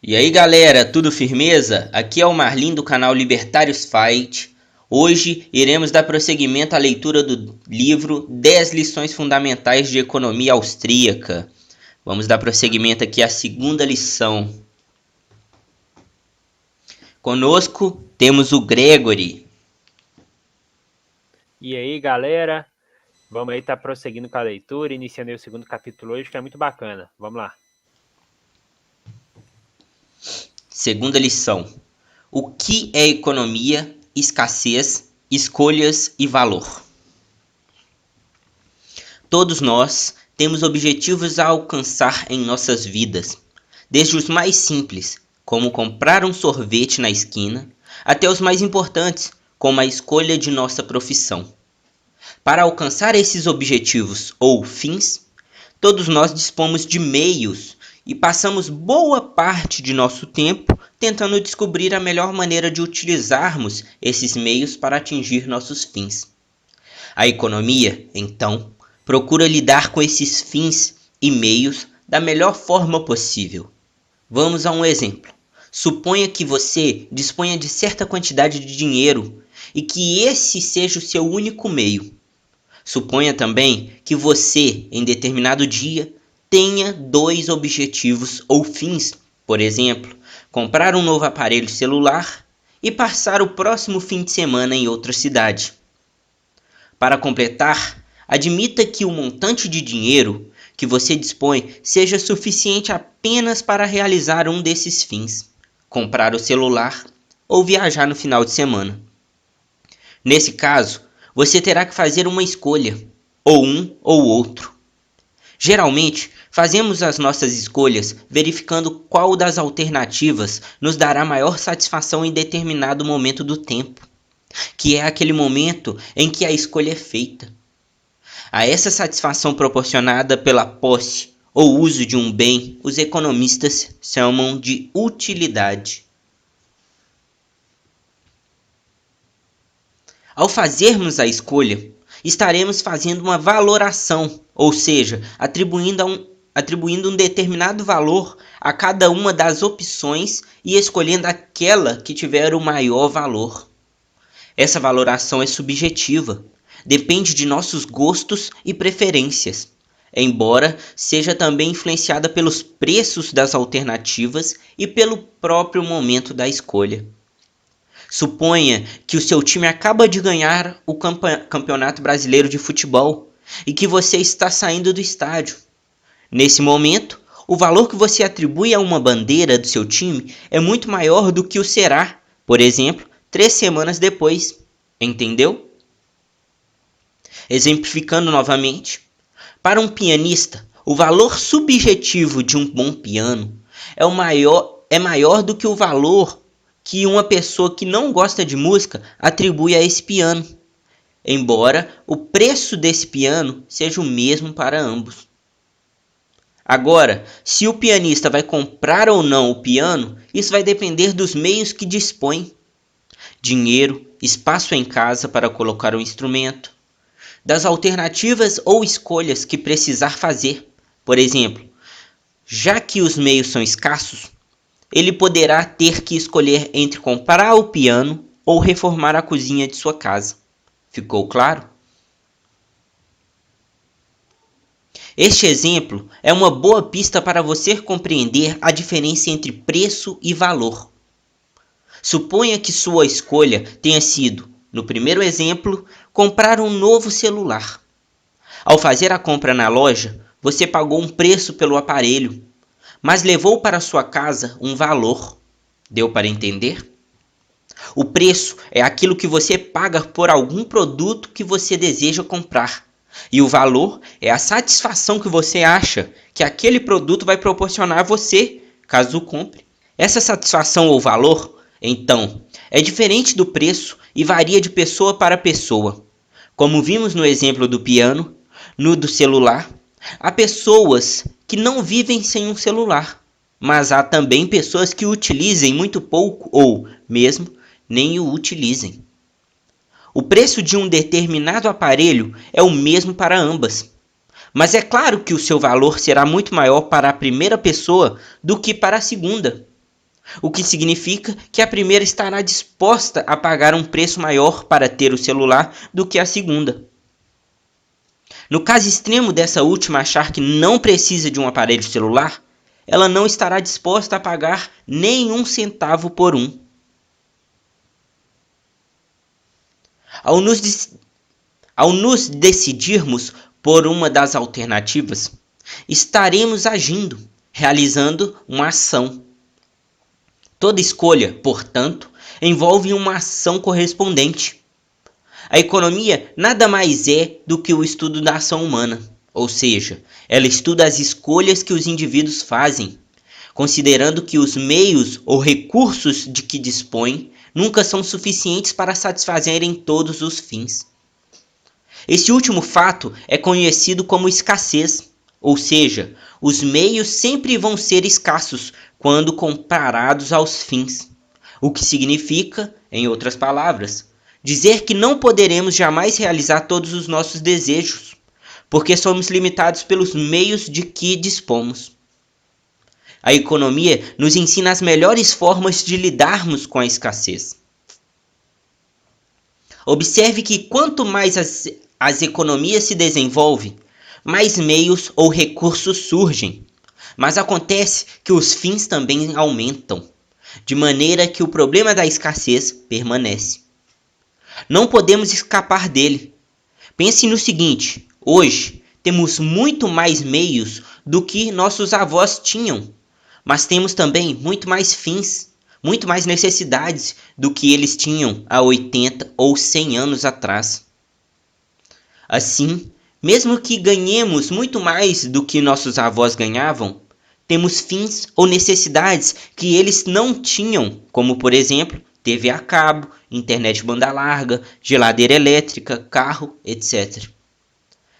E aí galera, tudo firmeza? Aqui é o Marlin do canal Libertários Fight. Hoje iremos dar prosseguimento à leitura do livro 10 lições fundamentais de economia austríaca. Vamos dar prosseguimento aqui à segunda lição. Conosco temos o Gregory. E aí galera, vamos aí estar prosseguindo com a leitura, iniciando aí o segundo capítulo hoje, que é muito bacana. Vamos lá. Segunda lição. O que é economia, escassez, escolhas e valor? Todos nós temos objetivos a alcançar em nossas vidas, desde os mais simples, como comprar um sorvete na esquina, até os mais importantes, como a escolha de nossa profissão. Para alcançar esses objetivos ou fins, todos nós dispomos de meios e passamos boa parte de nosso tempo tentando descobrir a melhor maneira de utilizarmos esses meios para atingir nossos fins. A economia, então, procura lidar com esses fins e meios da melhor forma possível. Vamos a um exemplo. Suponha que você disponha de certa quantidade de dinheiro e que esse seja o seu único meio. Suponha também que você, em determinado dia, tenha dois objetivos ou fins, por exemplo, comprar um novo aparelho celular e passar o próximo fim de semana em outra cidade. Para completar, admita que o montante de dinheiro que você dispõe seja suficiente apenas para realizar um desses fins, comprar o celular ou viajar no final de semana. Nesse caso, você terá que fazer uma escolha, ou um ou outro. Geralmente, fazemos as nossas escolhas verificando qual das alternativas nos dará maior satisfação em determinado momento do tempo, que é aquele momento em que a escolha é feita. A essa satisfação proporcionada pela posse ou uso de um bem, os economistas chamam de utilidade. Ao fazermos a escolha, estaremos fazendo uma valoração, ou seja, atribuindo um determinado valor a cada uma das opções e escolhendo aquela que tiver o maior valor. Essa valoração é subjetiva, depende de nossos gostos e preferências, embora seja também influenciada pelos preços das alternativas e pelo próprio momento da escolha. Suponha que o seu time acaba de ganhar o Campeonato Brasileiro de Futebol e que você está saindo do estádio. Nesse momento, o valor que você atribui a uma bandeira do seu time é muito maior do que o será, por exemplo, 3 semanas depois. Entendeu? Exemplificando novamente, para um pianista, o valor subjetivo de um bom piano é maior do que o valor que uma pessoa que não gosta de música atribui a esse piano, embora o preço desse piano seja o mesmo para ambos. Agora, se o pianista vai comprar ou não o piano, isso vai depender dos meios que dispõe: dinheiro, espaço em casa para colocar o instrumento, das alternativas ou escolhas que precisar fazer. Por exemplo, já que os meios são escassos, ele poderá ter que escolher entre comprar o piano ou reformar a cozinha de sua casa. Ficou claro? Este exemplo é uma boa pista para você compreender a diferença entre preço e valor. Suponha que sua escolha tenha sido, no primeiro exemplo, comprar um novo celular. Ao fazer a compra na loja, você pagou um preço pelo aparelho, mas levou para sua casa um valor. Deu para entender? O preço é aquilo que você paga por algum produto que você deseja comprar. E o valor é a satisfação que você acha que aquele produto vai proporcionar a você, caso o compre. Essa satisfação ou valor, então, é diferente do preço e varia de pessoa para pessoa. Como vimos no exemplo do piano, no do celular, há pessoas que não vivem sem um celular, mas há também pessoas que o utilizem muito pouco ou, mesmo, nem o utilizem. O preço de um determinado aparelho é o mesmo para ambas, mas é claro que o seu valor será muito maior para a primeira pessoa do que para a segunda. o que significa que a primeira estará disposta a pagar um preço maior para ter o celular do que a segunda. No caso extremo dessa última achar que não precisa de um aparelho celular, ela não estará disposta a pagar nem um centavo por um. Ao nos decidirmos por uma das alternativas, estaremos agindo, realizando uma ação. Toda escolha, portanto, envolve uma ação correspondente. A economia nada mais é do que o estudo da ação humana, ou seja, ela estuda as escolhas que os indivíduos fazem, considerando que os meios ou recursos de que dispõem nunca são suficientes para satisfazerem todos os fins. Esse último fato é conhecido como escassez, ou seja, os meios sempre vão ser escassos quando comparados aos fins, o que significa, em outras palavras, dizer que não poderemos jamais realizar todos os nossos desejos, porque somos limitados pelos meios de que dispomos. A economia nos ensina as melhores formas de lidarmos com a escassez. Observe que quanto mais as economias se desenvolvem, mais meios ou recursos surgem, mas acontece que os fins também aumentam, de maneira que o problema da escassez permanece. Não podemos escapar dele. Pense no seguinte: hoje temos muito mais meios do que nossos avós tinham, mas temos também muito mais fins, muito mais necessidades do que eles tinham há 80 ou 100 anos atrás. Assim, mesmo que ganhemos muito mais do que nossos avós ganhavam, temos fins ou necessidades que eles não tinham, como por exemplo, TV a cabo, internet banda larga, geladeira elétrica, carro, etc.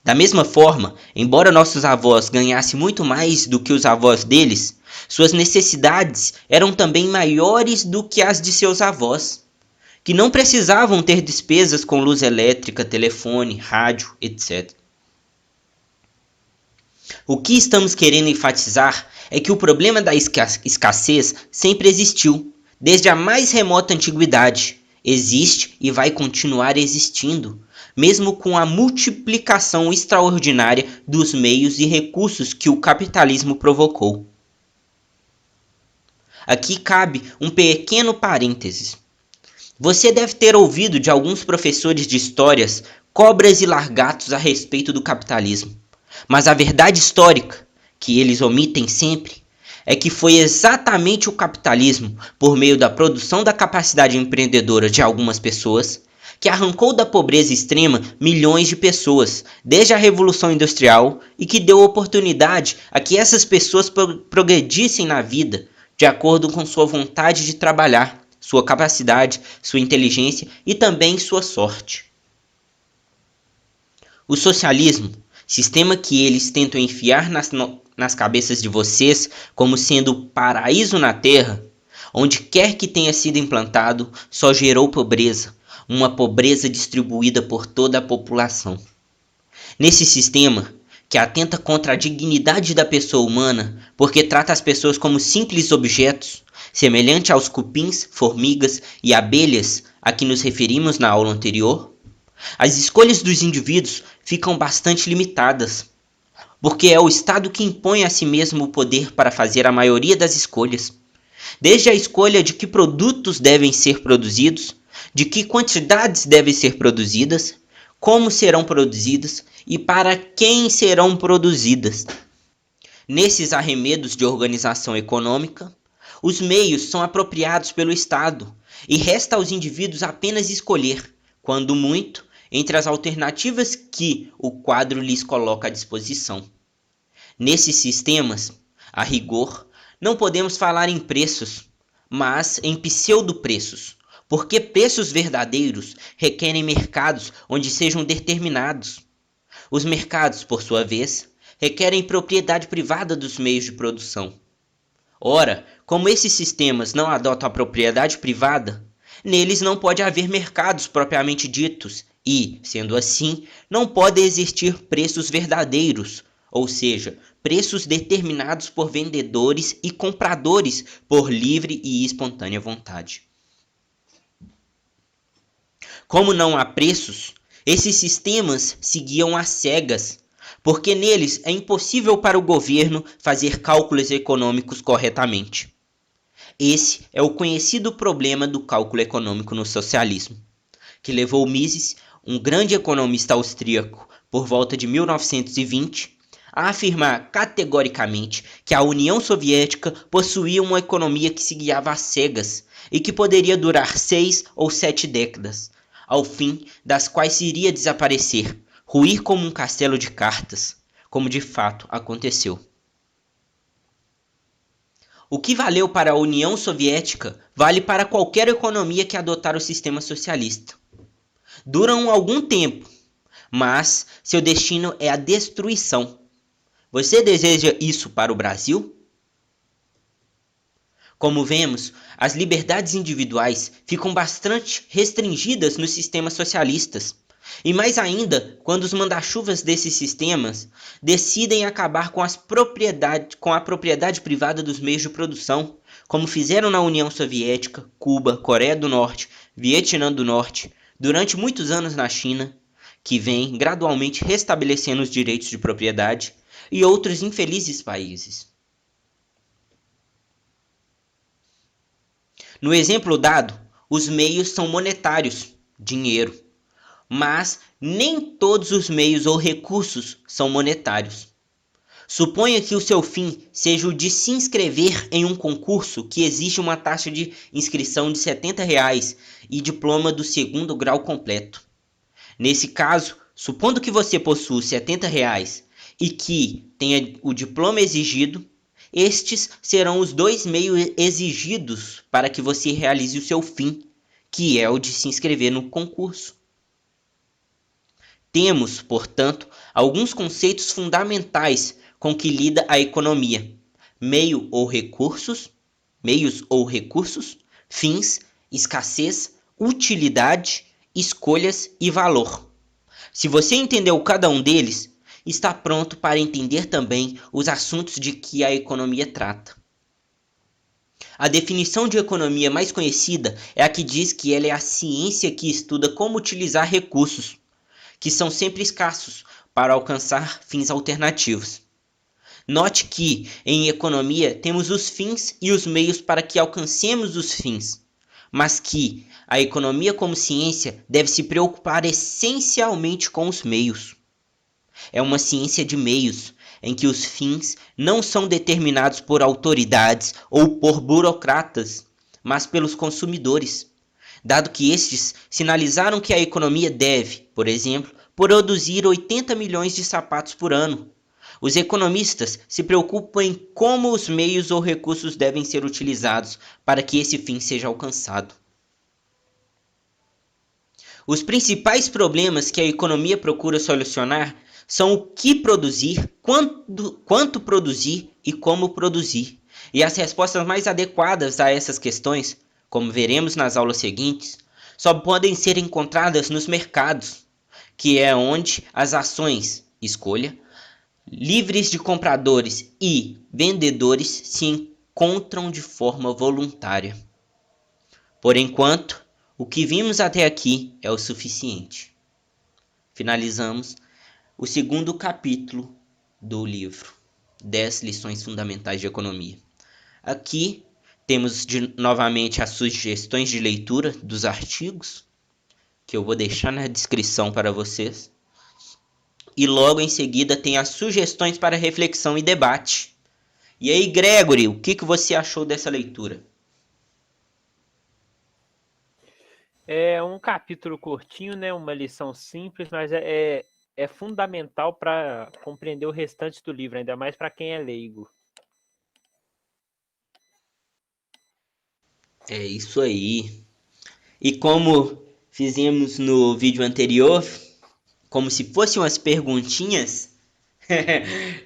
Da mesma forma, embora nossos avós ganhassem muito mais do que os avós deles, suas necessidades eram também maiores do que as de seus avós, que não precisavam ter despesas com luz elétrica, telefone, rádio, etc. O que estamos querendo enfatizar é que o problema da escassez sempre existiu, desde a mais remota antiguidade, existe e vai continuar existindo, mesmo com a multiplicação extraordinária dos meios e recursos que o capitalismo provocou. Aqui cabe um pequeno parênteses. Você deve ter ouvido de alguns professores de histórias cobras e largatos a respeito do capitalismo, mas a verdade histórica, que eles omitem sempre, é que foi exatamente o capitalismo, por meio da produção da capacidade empreendedora de algumas pessoas, que arrancou da pobreza extrema milhões de pessoas, desde a Revolução Industrial, e que deu oportunidade a que essas pessoas progredissem na vida, de acordo com sua vontade de trabalhar, sua capacidade, sua inteligência e também sua sorte. O socialismo, sistema que eles tentam enfiar nas cabeças de vocês como sendo o paraíso na Terra, onde quer que tenha sido implantado, só gerou pobreza, uma pobreza distribuída por toda a população. Nesse sistema, que atenta contra a dignidade da pessoa humana, porque trata as pessoas como simples objetos, semelhante aos cupins, formigas e abelhas a que nos referimos na aula anterior, as escolhas dos indivíduos ficam bastante limitadas, porque é o Estado que impõe a si mesmo o poder para fazer a maioria das escolhas, desde a escolha de que produtos devem ser produzidos, de que quantidades devem ser produzidas, como serão produzidas e para quem serão produzidas. Nesses arremedos de organização econômica, os meios são apropriados pelo Estado e resta aos indivíduos apenas escolher, quando muito, entre as alternativas que o quadro lhes coloca à disposição. Nesses sistemas, a rigor, não podemos falar em preços, mas em pseudo-preços, porque preços verdadeiros requerem mercados onde sejam determinados. Os mercados, por sua vez, requerem propriedade privada dos meios de produção. Ora, como esses sistemas não adotam a propriedade privada, neles não pode haver mercados propriamente ditos e, sendo assim, não podem existir preços verdadeiros, ou seja, preços determinados por vendedores e compradores por livre e espontânea vontade. Como não há preços, esses sistemas seguiam às cegas, porque neles é impossível para o governo fazer cálculos econômicos corretamente. Esse é o conhecido problema do cálculo econômico no socialismo, que levou Mises, um grande economista austríaco, por volta de 1920, a afirmar categoricamente que a União Soviética possuía uma economia que se guiava às cegas e que poderia durar 6 ou 7 décadas, ao fim das quais se iria desaparecer, ruir como um castelo de cartas, como de fato aconteceu. O que valeu para a União Soviética vale para qualquer economia que adotar o sistema socialista. Duram algum tempo, mas seu destino é a destruição. Você deseja isso para o Brasil? Como vemos, as liberdades individuais ficam bastante restringidas nos sistemas socialistas. E mais ainda, quando os manda-chuvas desses sistemas decidem acabar com a propriedade privada dos meios de produção, como fizeram na União Soviética, Cuba, Coreia do Norte, Vietnã do Norte, durante muitos anos na China, que vem gradualmente restabelecendo os direitos de propriedade, e outros infelizes países. No exemplo dado, os meios são monetários, dinheiro, mas nem todos os meios ou recursos são monetários. Suponha que o seu fim seja o de se inscrever em um concurso que exige uma taxa de inscrição de R$ 70 e diploma do segundo grau completo. Nesse caso, supondo que você possua R$ 70 e que tenha o diploma exigido, estes serão os 2 meios exigidos para que você realize o seu fim, que é o de se inscrever no concurso. Temos, portanto, alguns conceitos fundamentais com que lida a economia: meios ou recursos, fins, escassez, utilidade, escolhas e valor. Se você entendeu cada um deles, está pronto para entender também os assuntos de que a economia trata. A definição de economia mais conhecida é a que diz que ela é a ciência que estuda como utilizar recursos, que são sempre escassos, para alcançar fins alternativos. Note que, em economia, temos os fins e os meios para que alcancemos os fins, mas que a economia como ciência deve se preocupar essencialmente com os meios. É uma ciência de meios, em que os fins não são determinados por autoridades ou por burocratas, mas pelos consumidores, dado que estes sinalizaram que a economia deve, por exemplo, produzir 80 milhões de sapatos por ano. Os economistas se preocupam em como os meios ou recursos devem ser utilizados para que esse fim seja alcançado. Os principais problemas que a economia procura solucionar são o que produzir, quanto produzir e como produzir. E as respostas mais adequadas a essas questões, como veremos nas aulas seguintes, só podem ser encontradas nos mercados, que é onde as ações, escolha, livres de compradores e vendedores se encontram de forma voluntária. Por enquanto, o que vimos até aqui é o suficiente. Finalizamos o segundo capítulo do livro, 10 lições fundamentais de economia. Aqui temos novamente as sugestões de leitura dos artigos, que eu vou deixar na descrição para vocês. E logo em seguida tem as sugestões para reflexão e debate. E aí, Gregory, o que você achou dessa leitura? É um capítulo curtinho, né? Uma lição simples, mas é fundamental para compreender o restante do livro, ainda mais para quem é leigo. É isso aí. E como fizemos no vídeo anterior, como se fossem umas perguntinhas,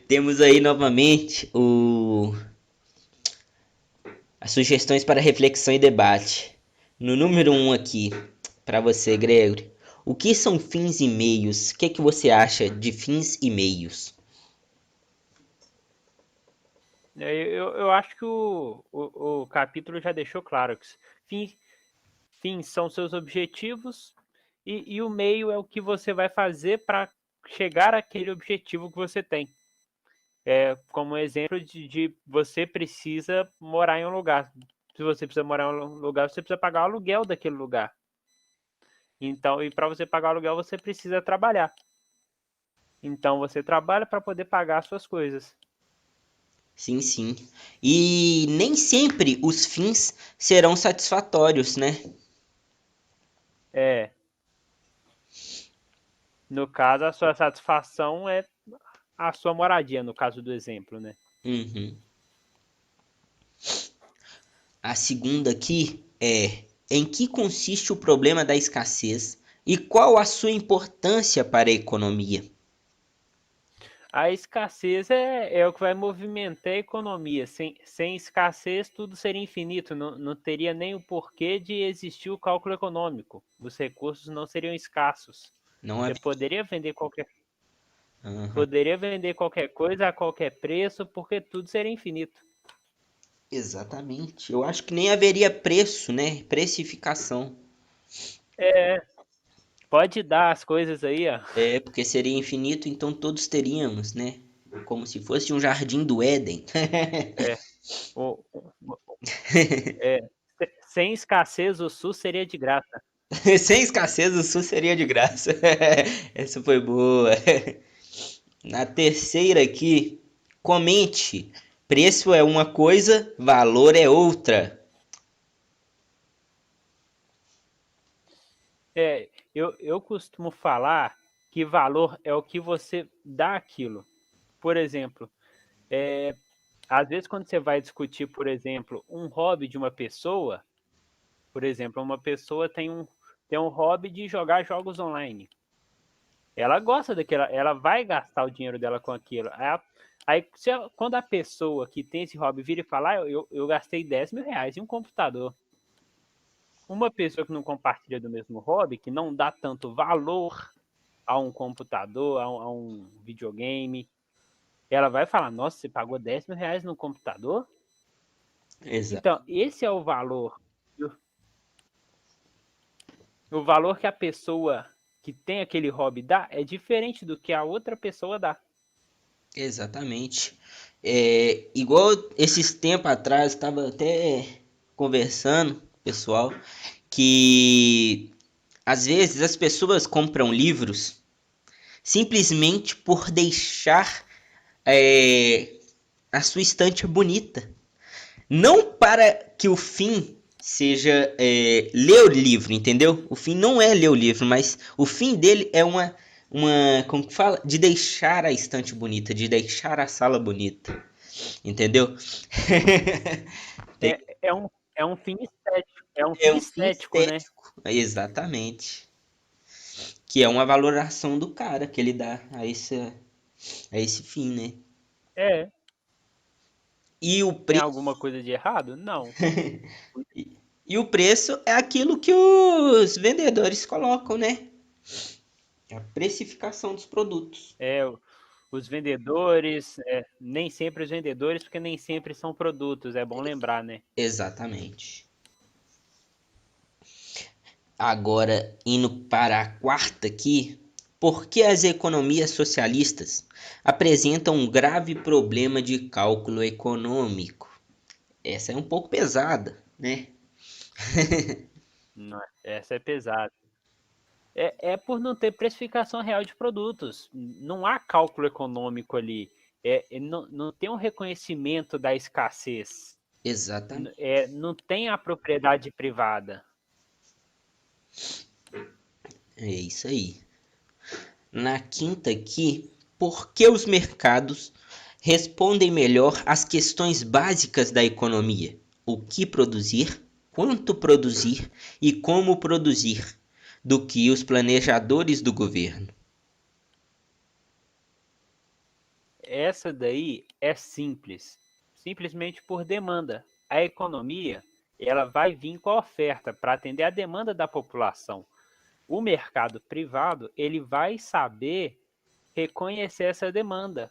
temos aí novamente as sugestões para reflexão e debate. No número 1 aqui, para você, Gregory, o que são fins e meios? O que você acha de fins e meios? Eu acho que o capítulo já deixou claro que fins são seus objetivos e o meio é o que você vai fazer para chegar àquele objetivo que você tem. Como exemplo de você precisa morar em um lugar. Se você precisa morar em um lugar, você precisa pagar o aluguel daquele lugar. Então, e para você pagar o aluguel, você precisa trabalhar. Então, você trabalha para poder pagar as suas coisas. Sim, sim. E nem sempre os fins serão satisfatórios, né? É, no caso, a sua satisfação é a sua moradia, no caso do exemplo, né? Uhum. A segunda aqui é: em que consiste o problema da escassez e qual a sua importância para a economia? A escassez é o que vai movimentar a economia. Sem escassez, tudo seria infinito. Não teria nem o porquê de existir o cálculo econômico. Os recursos não seriam escassos. Não é. Você Aham. poderia vender qualquer coisa a qualquer preço, porque tudo seria infinito. Exatamente. Eu acho que nem haveria preço, né? Precificação. É, pode dar as coisas aí, ó. É, porque seria infinito, então todos teríamos, né? Como se fosse um jardim do Éden. É, o, é, sem escassez, o SUS seria de graça. Sem escassez, o SUS seria de graça. Essa foi boa. Na terceira aqui, comente. Preço é uma coisa, valor é outra. Eu costumo falar que valor é o que você dá aquilo. Por exemplo, às vezes quando você vai discutir, por exemplo, um hobby de uma pessoa, por exemplo, uma pessoa tem um hobby de jogar jogos online. Ela gosta daquilo, ela vai gastar o dinheiro dela com aquilo. Quando a pessoa que tem esse hobby vira e fala, eu gastei 10 mil reais em um computador. Uma pessoa que não compartilha do mesmo hobby, que não dá tanto valor a um computador, a um videogame, ela vai falar, nossa, você pagou 10 mil reais no computador? Exato. Então, esse é o valor. O valor que a pessoa que tem aquele hobby dá é diferente do que a outra pessoa dá. Exatamente. É, igual esses tempos atrás, estava até conversando, pessoal, que às vezes as pessoas compram livros simplesmente por deixar a sua estante bonita. Não para que o fim seja ler o livro, entendeu? O fim não é ler o livro, mas o fim dele é como que fala? De deixar a estante bonita, de deixar a sala bonita, entendeu? É um fim estético. É um É fim um fim estético, né? estético, exatamente. Que é uma valoração do cara que ele dá a esse fim, né? É. E o Tem preço, alguma coisa de errado? Não. e o preço é aquilo que os vendedores colocam, né? A precificação dos produtos. É, os vendedores, nem sempre os vendedores, porque nem sempre são produtos, é bom lembrar, né? Exatamente. Agora, indo para a quarta aqui, por que as economias socialistas apresentam um grave problema de cálculo econômico? Essa é um pouco pesada, né? Não, essa é pesada. É por não ter precificação real de produtos. Não há cálculo econômico ali. Não tem um reconhecimento da escassez. Exatamente. Não tem a propriedade privada. É isso aí. Na quinta aqui, por que os mercados respondem melhor às questões básicas da economia? O que produzir, quanto produzir e como produzir, do que os planejadores do governo. Essa daí é simples, simplesmente por demanda. A economia, ela vai vir com a oferta para atender a demanda da população. O mercado privado, ele vai saber reconhecer essa demanda.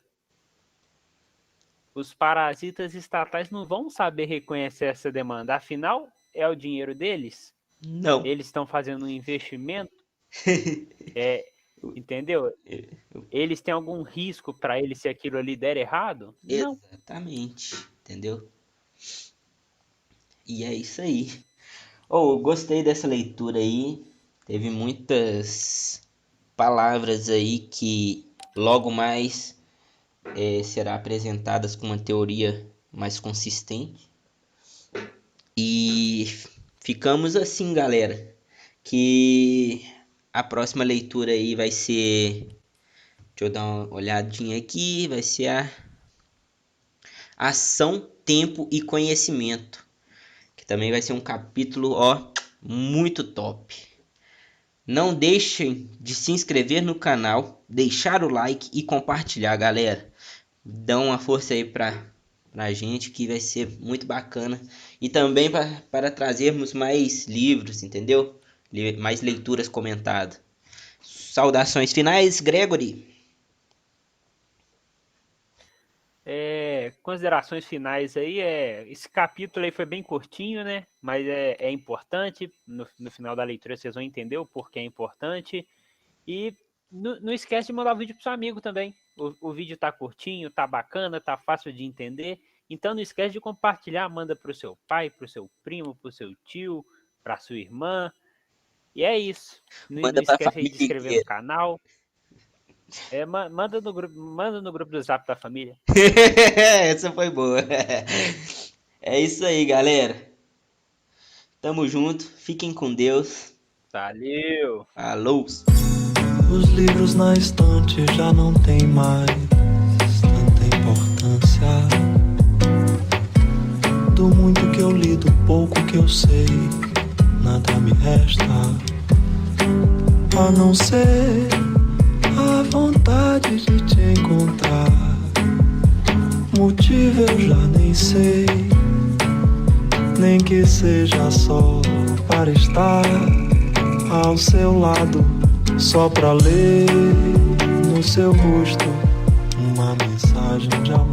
os parasitas estatais não vão saber reconhecer essa demanda. Afinal, é o dinheiro deles. Não. Eles estão fazendo um investimento. Entendeu? Eles têm algum risco para eles se aquilo ali der errado? Não. Exatamente, entendeu? E é isso aí. Eu gostei dessa leitura aí. Teve muitas palavras aí que logo mais será apresentadas com uma teoria mais consistente. E ficamos assim, galera, que a próxima leitura aí vai ser, deixa eu dar uma olhadinha aqui, vai ser a Ação, Tempo e Conhecimento, que também vai ser um capítulo, muito top. Não deixem de se inscrever no canal, deixar o like e compartilhar, galera. Dão uma força aí pra gente, que vai ser muito bacana. E também para trazermos mais livros, entendeu? Mais leituras comentadas. Saudações finais, Gregory. Considerações finais aí. Esse capítulo aí foi bem curtinho, né? Mas é importante. No final da leitura vocês vão entender o porquê é importante. E não esquece de mandar o vídeo pro seu amigo também. O vídeo tá curtinho, tá bacana, tá fácil de entender. Então não esquece de compartilhar, manda pro seu pai, pro seu primo, pro seu tio, pra sua irmã. E é isso. Não esquece aí de se inscrever no canal. Manda no grupo do Zap da família. Essa foi boa. É isso aí, galera. Tamo junto. Fiquem com Deus. Valeu. Falou. Os livros na estante já não tem mais tanta importância. Do muito que eu li, do pouco que eu sei, nada me resta a não ser a vontade de te encontrar. Motivo eu já nem sei, nem que seja só para estar ao seu lado, só pra ler no seu rosto uma mensagem de amor.